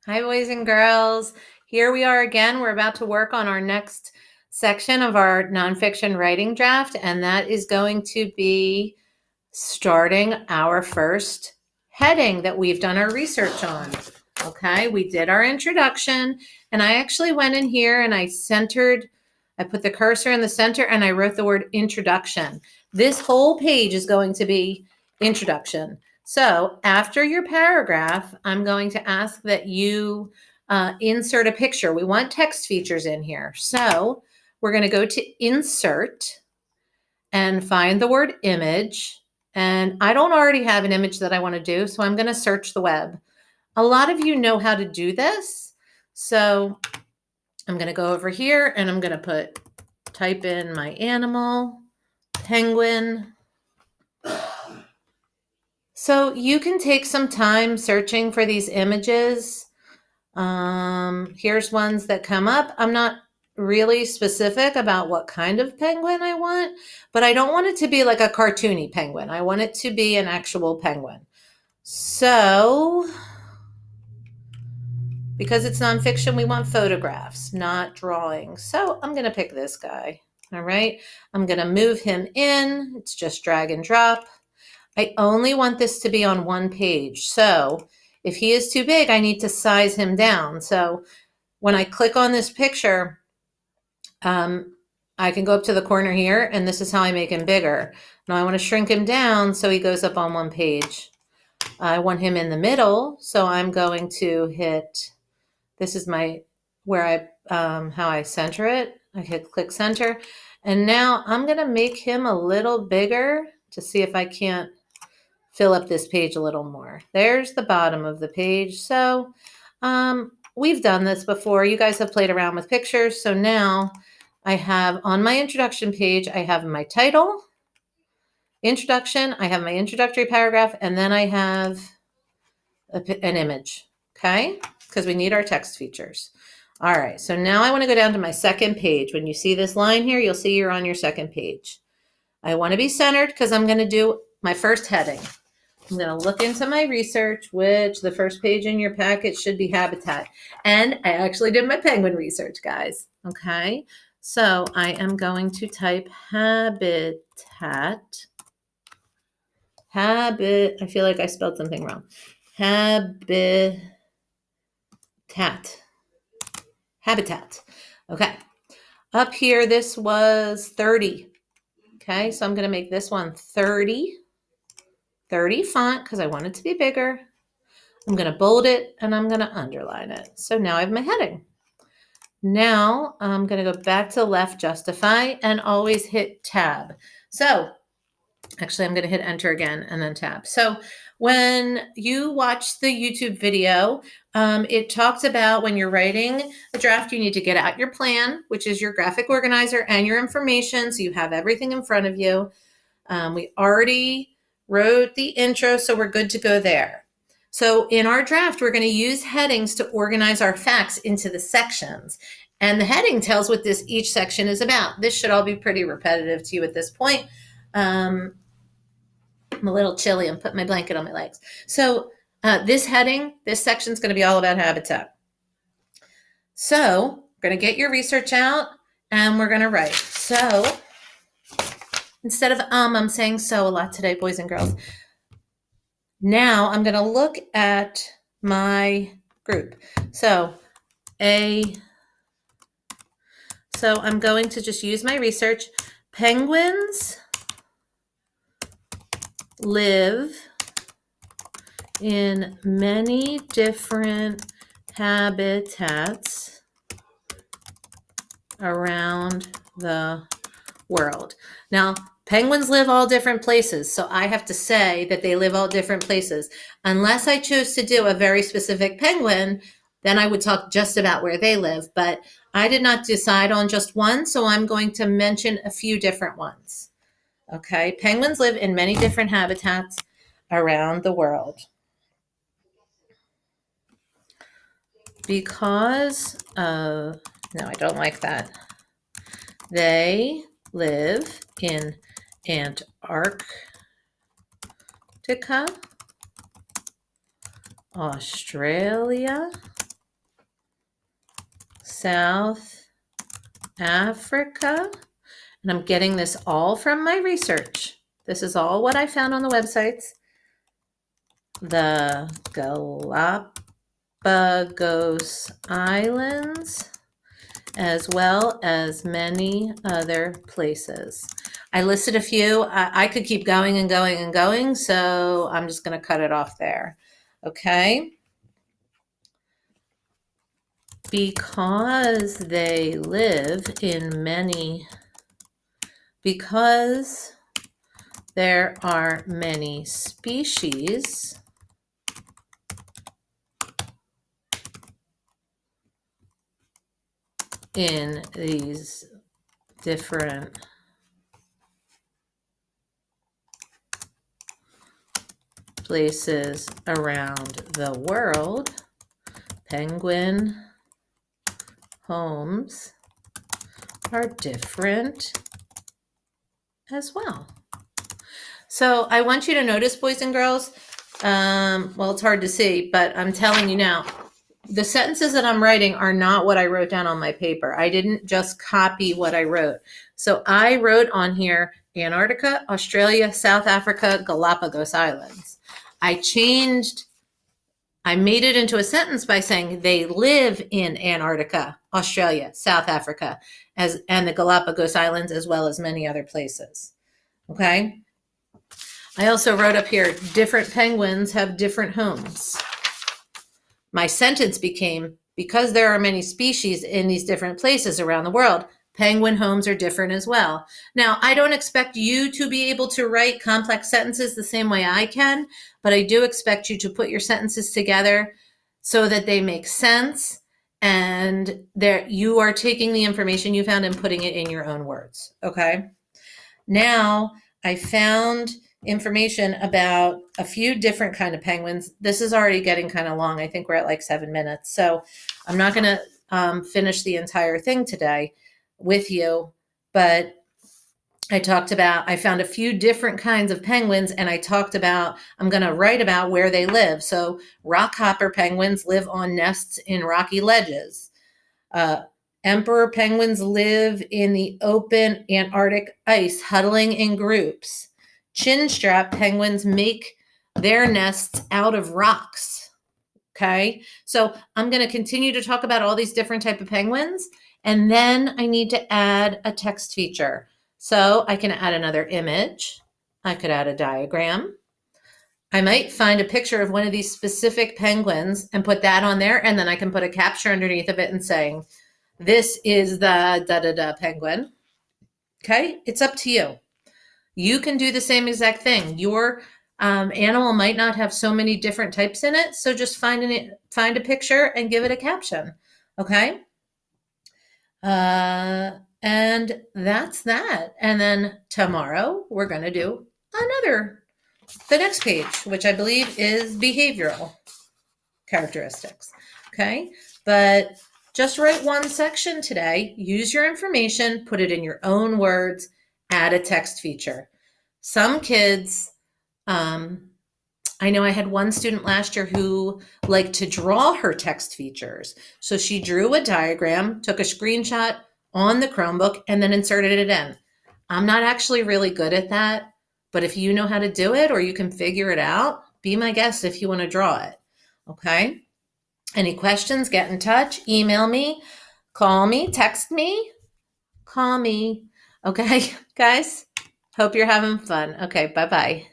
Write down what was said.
Hi, boys and girls. Here we are again. We're about to work on our next section of our nonfiction writing draft, and that is going to be starting our first heading that we've done our research on. Okay, we did our introduction, and I actually went in here and I put the cursor in the center and I wrote the word introduction. This whole page is going to be introduction. So after your paragraph, I'm going to ask that you insert a picture. We want text features in here. So we're going to go to insert and find the word image. And I don't already have an image that I want to do, so I'm going to search the web. A lot of you know how to do this. So I'm going to go over here and I'm going to type in my animal, penguin. So you can take some time searching for these images. Here's ones that come up. I'm not really specific about what kind of penguin I want, but I don't want it to be like a cartoony penguin. I want it to be an actual penguin. So, because it's nonfiction, we want photographs, not drawings. So I'm going to pick this guy. All right. I'm going to move him in. It's just drag and drop. I only want this to be on one page. So if he is too big, I need to size him down. So when I click on this picture, I can go up to the corner here, and this is how I make him bigger. Now I want to shrink him down so he goes up on one page. I want him in the middle, so I'm going to hit, this is how I center it. I hit click center. And now I'm going to make him a little bigger to see if I can't fill up this page a little more. There's the bottom of the page. So we've done this before. You guys have played around with pictures. So now I have on my introduction page, I have my title, introduction, I have my introductory paragraph, and then I have an image, okay? Because we need our text features. All right, so now I want to go down to my second page. When you see this line here, you'll see you're on your second page. I want to be centered because I'm going to do my first heading. I'm going to look into my research, which the first page in your packet should be habitat. And I actually did my penguin research, guys. Okay, so I am going to type habitat. I feel like I spelled something wrong. Habitat. Okay. Up here, this was 30. Okay, so I'm going to make this one 30 font because I want it to be bigger. I'm going to bold it and I'm going to underline it. So now I have my heading. Now I'm going to go back to left justify and always hit tab. So actually I'm going to hit enter again and then tab. So when you watch the YouTube video, it talks about when you're writing a draft, you need to get out your plan, which is your graphic organizer and your information. So you have everything in front of you. We already wrote the intro, so we're good to go there. So in our draft, we're going to use headings to organize our facts into the sections. And the heading tells what each section is about. This should all be pretty repetitive to you at this point. I'm a little chilly. I'm putting my blanket on my legs. So this section is going to be all about habitat. So we're going to get your research out and we're going to write. So instead of I'm saying so a lot today, boys and girls. Now I'm going to look at my group. So I'm going to just use my research. Penguins live in many different habitats around the world. Now, penguins live all different places, so I have to say that they live all different places. Unless I choose to do a very specific penguin, then I would talk just about where they live. But I did not decide on just one, so I'm going to mention a few different ones. Okay, penguins live in many different habitats around the world. Because of, no, I don't like that. They live in Antarctica, Australia, South Africa. And I'm getting this all from my research. This is all what I found on the websites. The Galapagos Islands, as well as many other places. I listed a few. I could keep going and going and going, so I'm just going to cut it off there. Okay. Because they live in many, because there are many species in these different places around the world, penguin homes are different as well. So I want you to notice, boys and girls, well, it's hard to see, but I'm telling you now, the sentences that I'm writing are not what I wrote down on my paper. I didn't just copy what I wrote. So I wrote on here Antarctica, Australia, South Africa, Galapagos Islands. I made it into a sentence by saying they live in Antarctica, Australia, South Africa, and the Galapagos Islands, as well as many other places. Okay. I also wrote up here, different penguins have different homes. My sentence became, because there are many species in these different places around the world, penguin homes are different as well. Now, I don't expect you to be able to write complex sentences the same way I can, but I do expect you to put your sentences together so that they make sense and you are taking the information you found and putting it in your own words, okay? Now, I found information about a few different kind of penguins. This is already getting kind of long. I think we're at like 7 minutes. So I'm not going to finish the entire thing today with you, but I found a few different kinds of penguins, and I'm going to write about where they live. So rockhopper penguins live on nests in rocky ledges. Emperor penguins live in the open Antarctic ice, huddling in groups. Chinstrap penguins make their nests out of rocks. Okay, so I'm going to continue to talk about all these different type of penguins, and then I need to add a text feature. So I can add another image. I could add a diagram. I might find a picture of one of these specific penguins and put that on there, and then I can put a capture underneath of it and saying, this is the da-da-da penguin. Okay, it's up to you. You can do the same exact thing. Your animal might not have so many different types in it, so just find a picture and give it a caption. Okay, and that's that. And then tomorrow we're going to do the next page, which I believe is behavioral characteristics. Okay, but just write one section today, use your information, put it in your own words, add a text feature. Some kids, I know I had one student last year who liked to draw her text features. So she drew a diagram, took a screenshot on the Chromebook, and then inserted it in. I'm not actually really good at that, but if you know how to do it or you can figure it out, be my guest if you want to draw it. Okay? Any questions, get in touch, email me, call me, text me, call me. Okay, guys? Hope you're having fun. Okay, bye-bye.